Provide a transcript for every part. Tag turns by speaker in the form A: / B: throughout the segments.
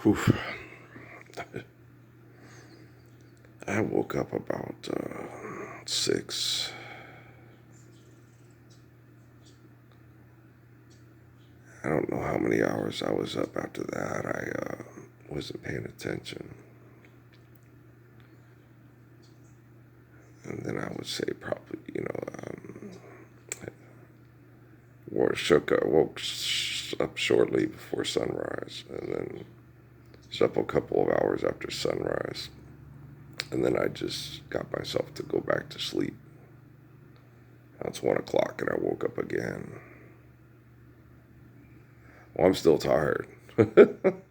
A: Whew. I woke up about 6. I don't know how many hours I was up after that. I wasn't paying attention. And then I would say probably, woke up shortly before sunrise, and then was up a couple of hours after sunrise. And then I just got myself to go back to sleep. Now it's 1 o'clock and I woke up again. Well, I'm still tired. I'm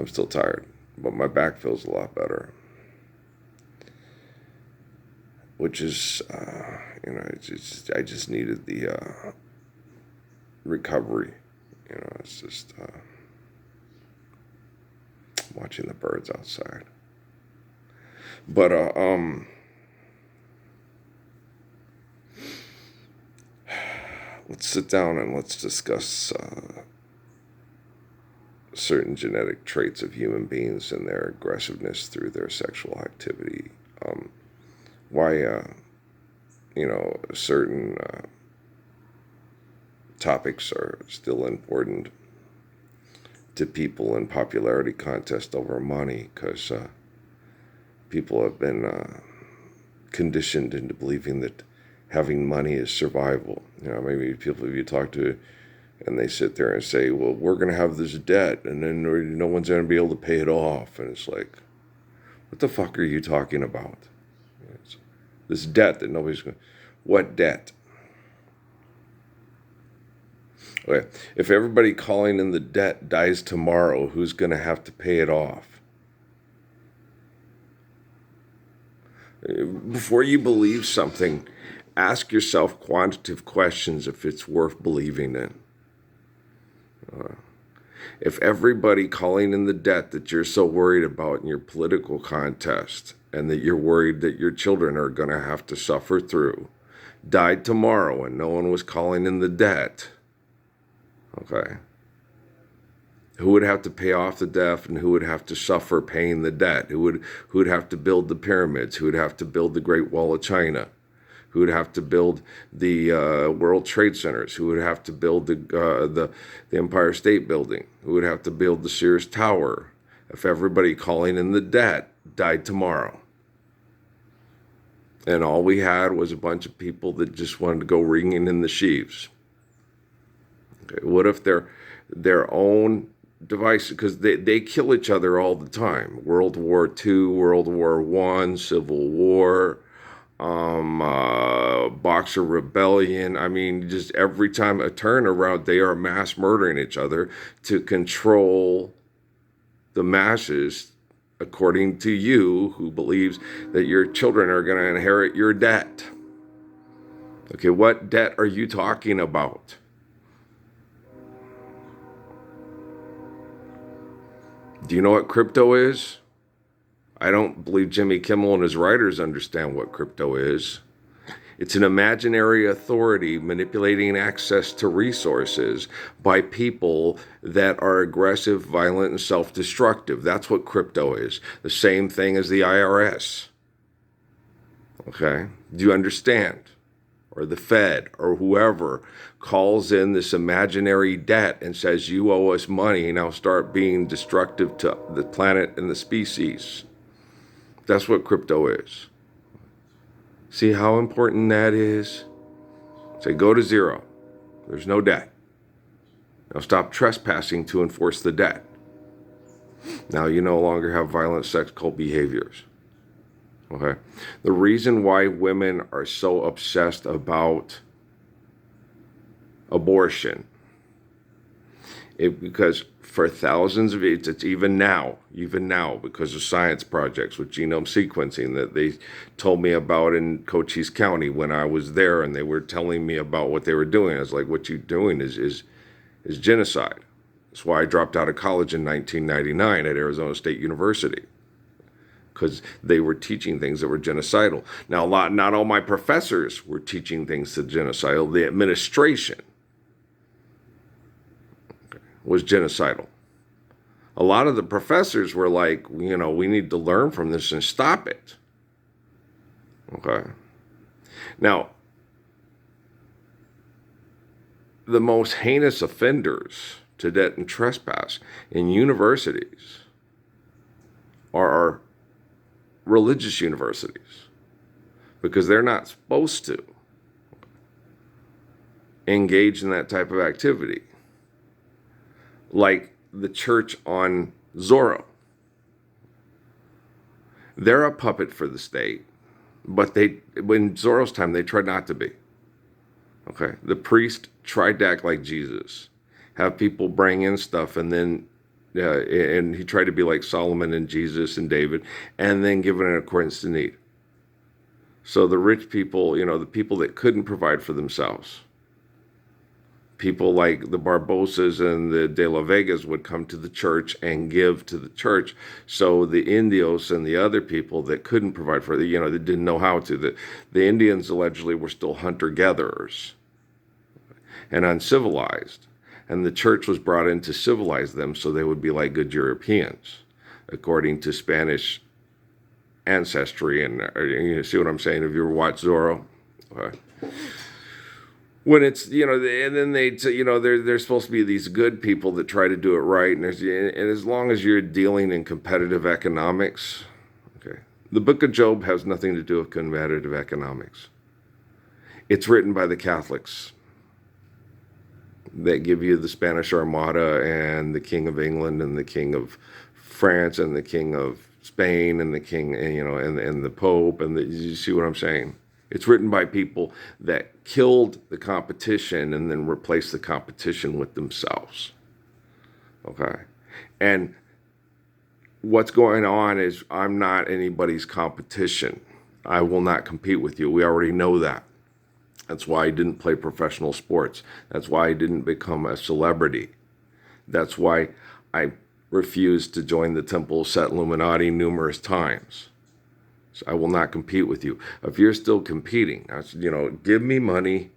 A: still tired, but my back feels a lot better. Which is, I just needed the recovery. It's just watching the birds outside. But let's sit down and let's discuss certain genetic traits of human beings and their aggressiveness through their sexual activity. Why, certain topics are still important to people in popularity contest over money, because people have been conditioned into believing that having money is survival. Maybe people you talk to, and they sit there and say, well, we're going to have this debt, and then no one's going to be able to pay it off. And it's like, what the fuck are you talking about? This debt that nobody's going to... What debt? Okay. If everybody calling in the debt dies tomorrow, who's going to have to pay it off? Before you believe something, ask yourself quantitative questions if it's worth believing in. If everybody calling in the debt that you're so worried about in your political contest, and that you're worried that your children are going to have to suffer through, died tomorrow and no one was calling in the debt, okay, who would have to pay off the debt and who would have to suffer paying the debt? Who would have to build the pyramids? Who would have to build the Great Wall of China? Who would have to build the World Trade Centers? Who would have to build the Empire State Building? Who would have to build the Sears Tower? If everybody calling in the debt died tomorrow, and all we had was a bunch of people that just wanted to go ringing in the sheaves. Okay, what if their own devices, because they kill each other all the time. World War II, World War I, Civil War, Boxer Rebellion. I mean, just every time a turnaround, they are mass murdering each other to control the masses, according to you, who believes that your children are going to inherit your debt. Okay, what debt are you talking about? Do you know what crypto is? I don't believe Jimmy Kimmel and his writers understand what crypto is. It's an imaginary authority manipulating access to resources by people that are aggressive, violent, and self-destructive. That's what crypto is. The same thing as the IRS. Okay? Do you understand? Or the Fed or whoever calls in this imaginary debt and says, you owe us money, now start being destructive to the planet and the species. That's what crypto is. See how important that is? Say, go to zero. There's no debt. Now stop trespassing to enforce the debt. Now you no longer have violent sex cult behaviors. Okay? The reason why women are so obsessed about abortion is because for thousands of years, it's even now, because of science projects with genome sequencing that they told me about in Cochise County when I was there, and they were telling me about what they were doing. I was like, what you're doing is genocide. That's why I dropped out of college in 1999 at Arizona State University, because they were teaching things that were genocidal. Now, not all my professors were teaching things that genocidal. The administration was genocidal. A lot of the professors were like, we need to learn from this and stop it. Okay. Now, the most heinous offenders to debt and trespass in universities are our religious universities, because they're not supposed to engage in that type of activity. Like the church on Zorro. They're a puppet for the state, but in Zorro's time, they tried not to be. Okay, the priest tried to act like Jesus, have people bring in stuff, and then, and he tried to be like Solomon and Jesus and David, and then give it in accordance to need. So the rich people, the people that couldn't provide for themselves, people like the Barbosas and the De La Vegas would come to the church and give to the church. So the Indios and the other people that couldn't provide for they didn't know how to. The Indians allegedly were still hunter-gatherers and uncivilized. And the church was brought in to civilize them so they would be like good Europeans, according to Spanish ancestry. And you see what I'm saying? Have you ever watched Zorro? When it's, and then they're supposed to be these good people that try to do it right. And as long as you're dealing in competitive economics, okay, the book of Job has nothing to do with competitive economics. It's written by the Catholics that give you the Spanish Armada and the King of England and the King of France and the King of Spain and the King, and the Pope, and you see what I'm saying? It's written by people that killed the competition and then replaced the competition with themselves. Okay? And what's going on is I'm not anybody's competition. I will not compete with you. We already know that. That's why I didn't play professional sports. That's why I didn't become a celebrity. That's why I refused to join the Temple Set Illuminati numerous times. So I will not compete with you. If you're still competing, give me money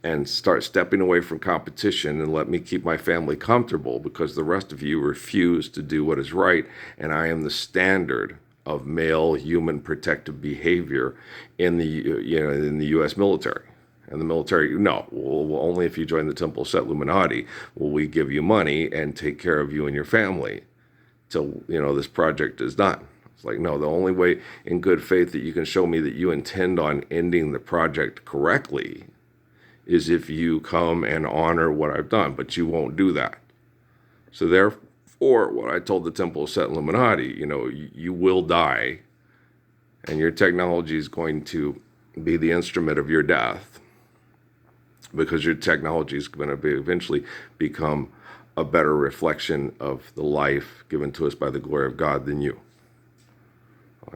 A: and start stepping away from competition and let me keep my family comfortable, because the rest of you refuse to do what is right, and I am the standard of male human protective behavior in the U.S. military. And the military, no, well, only if you join the Temple Set Illuminati will we give you money and take care of you and your family till this project is done. It's like, no, the only way in good faith that you can show me that you intend on ending the project correctly is if you come and honor what I've done, but you won't do that. So therefore, what I told the Temple Set Illuminati, you will die, and your technology is going to be the instrument of your death, because your technology is going to eventually become a better reflection of the life given to us by the glory of God than you.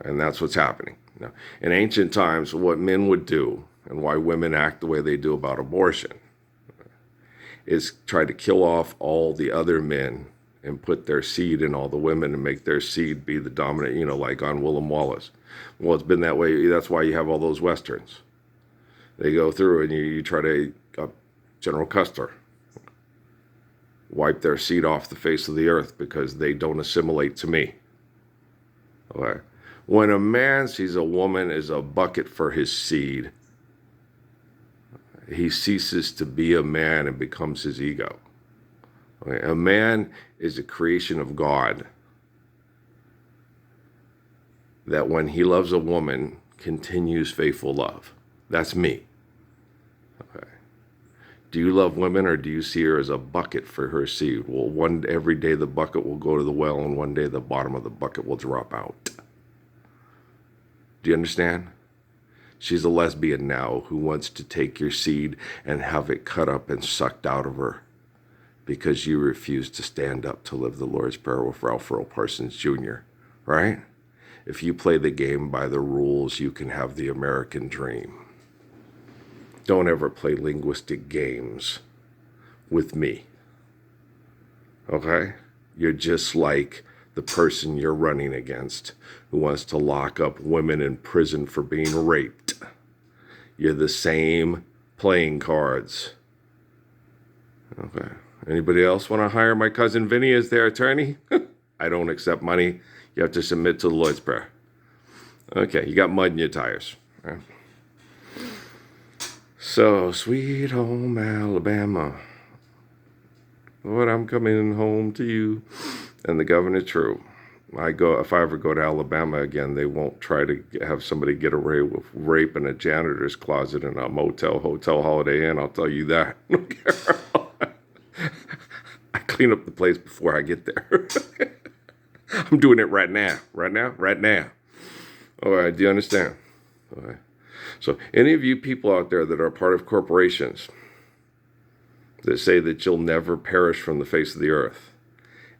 A: And that's what's happening. Now, in ancient times, what men would do and why women act the way they do about abortion is try to kill off all the other men and put their seed in all the women and make their seed be the dominant, like on William Wallace. Well, it's been that way. That's why you have all those Westerns. They go through and you try to, General Custer, wipe their seed off the face of the earth because they don't assimilate to me. Okay. When a man sees a woman as a bucket for his seed, he ceases to be a man and becomes his ego. Okay? A man is a creation of God that when he loves a woman, continues faithful love. That's me. Okay. Do you love women, or do you see her as a bucket for her seed? Well, every day the bucket will go to the well, and one day the bottom of the bucket will drop out. Do you understand? She's a lesbian now who wants to take your seed and have it cut up and sucked out of her because you refuse to stand up to live the Lord's Prayer with Ralph Earl Parsons Jr., right? If you play the game by the rules, you can have the American dream. Don't ever play linguistic games with me, okay? You're just like the person you're running against who wants to lock up women in prison for being raped. You're the same playing cards. Okay. Anybody else want to hire my cousin Vinny as their attorney? I don't accept money. You have to submit to the Lord's Prayer. Okay, you got mud in your tires. Right. So, sweet home Alabama, Lord, I'm coming home to you. And the governor, true. If I ever go to Alabama again, they won't try to have somebody get away with rape in a janitor's closet in a motel, hotel, Holiday Inn. I'll tell you that. I clean up the place before I get there. I'm doing it right now. Right now. All right, do you understand? All right. So any of you people out there that are part of corporations that say that you'll never perish from the face of the earth,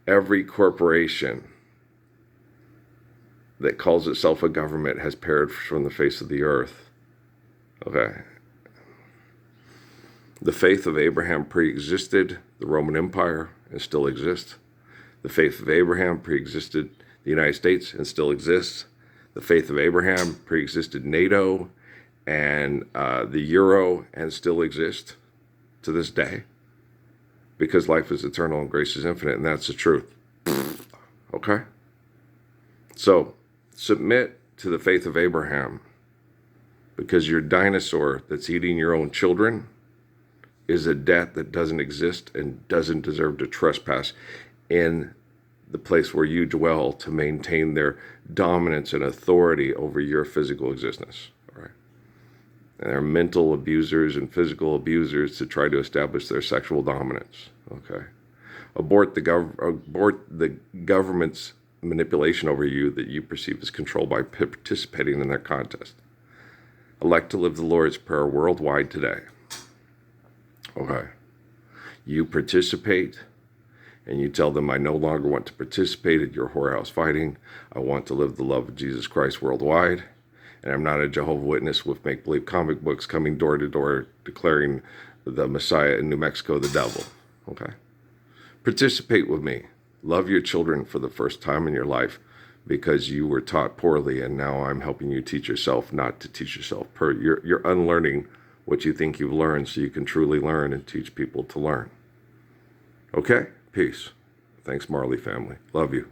A: every corporation that calls itself a government has perished from the face of the earth. Okay. The faith of Abraham pre-existed the Roman Empire and still exists. The faith of Abraham pre-existed the United States and still exists. The faith of Abraham pre-existed NATO and the Euro and still exists to this day. Because life is eternal and grace is infinite, and that's the truth. Okay? So, submit to the faith of Abraham, because your dinosaur that's eating your own children is a debt that doesn't exist and doesn't deserve to trespass in the place where you dwell to maintain their dominance and authority over your physical existence. All right? And they're mental abusers and physical abusers to try to establish their sexual dominance. Okay? Abort the government's manipulation over you that you perceive as control by participating in their contest. Elect to live the Lord's Prayer worldwide today. Okay. You participate, and you tell them, I no longer want to participate in your whorehouse fighting. I want to live the love of Jesus Christ worldwide. And I'm not a Jehovah's Witness with make-believe comic books coming door to door declaring the Messiah in New Mexico the devil. Okay. Participate with me. Love your children for the first time in your life because you were taught poorly, and now I'm helping you teach yourself not to teach yourself. You're unlearning what you think you've learned so you can truly learn and teach people to learn. Okay? Peace. Thanks, Marley family. Love you.